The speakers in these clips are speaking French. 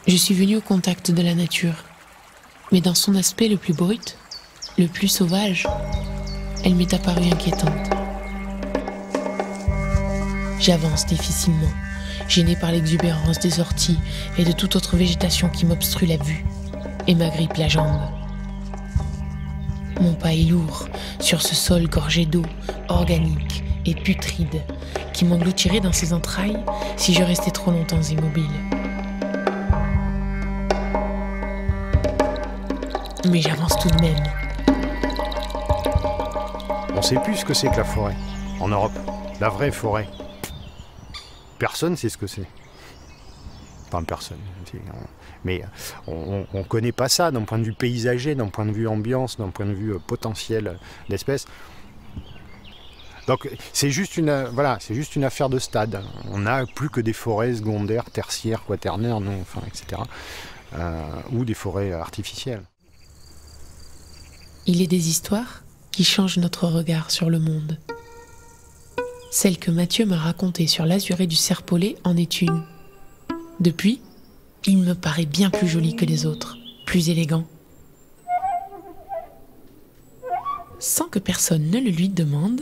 Je suis venue au contact de la nature, mais dans son aspect le plus brut, le plus sauvage, elle m'est apparue inquiétante. J'avance difficilement, gênée par l'exubérance des orties et de toute autre végétation qui m'obstrue la vue et m'agrippe la jambe. Mon pas est lourd sur ce sol gorgé d'eau, organique et putride, qui m'engloutirait dans ses entrailles si je restais trop longtemps immobile. Mais j'avance tout de même. On sait plus ce que c'est que la forêt, en Europe. La vraie forêt. Personne sait ce que c'est. Enfin, personne. Mais on connaît pas ça d'un point de vue paysager, d'un point de vue ambiance, d'un point de vue potentiel d'espèces. Donc c'est juste une affaire de stade. On n'a plus que des forêts secondaires, tertiaires, quaternaires, non, enfin, etc. Ou des forêts artificielles. Il est des histoires qui changent notre regard sur le monde. Celle que Mathieu m'a racontée sur l'azuré du Serpollet en est une. Depuis, il me paraît bien plus joli que les autres, plus élégant. Sans que personne ne le lui demande,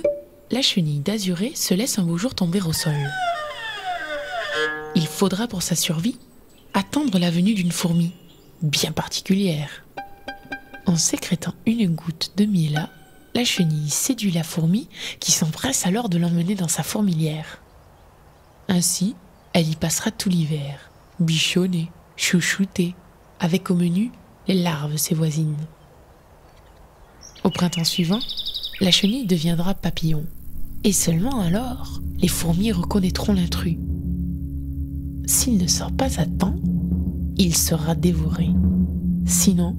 la chenille d'azuré se laisse un beau jour tomber au sol. Il faudra pour sa survie attendre la venue d'une fourmi, bien particulière. En sécrétant une goutte de miel, la chenille séduit la fourmi qui s'empresse alors de l'emmener dans sa fourmilière. Ainsi, elle y passera tout l'hiver, bichonnée, chouchoutée, avec au menu les larves ses voisines. Au printemps suivant, la chenille deviendra papillon. Et seulement alors, les fourmis reconnaîtront l'intrus. S'il ne sort pas à temps, il sera dévoré. Sinon,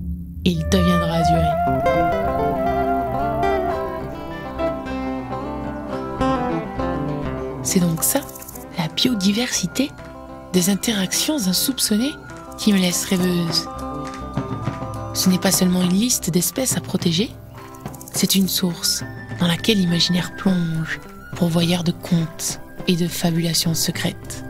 il deviendra azuré. C'est donc ça, la biodiversité, des interactions insoupçonnées qui me laissent rêveuse. Ce n'est pas seulement une liste d'espèces à protéger, c'est une source dans laquelle l'imaginaire plonge, pourvoyeur de contes et de fabulations secrètes.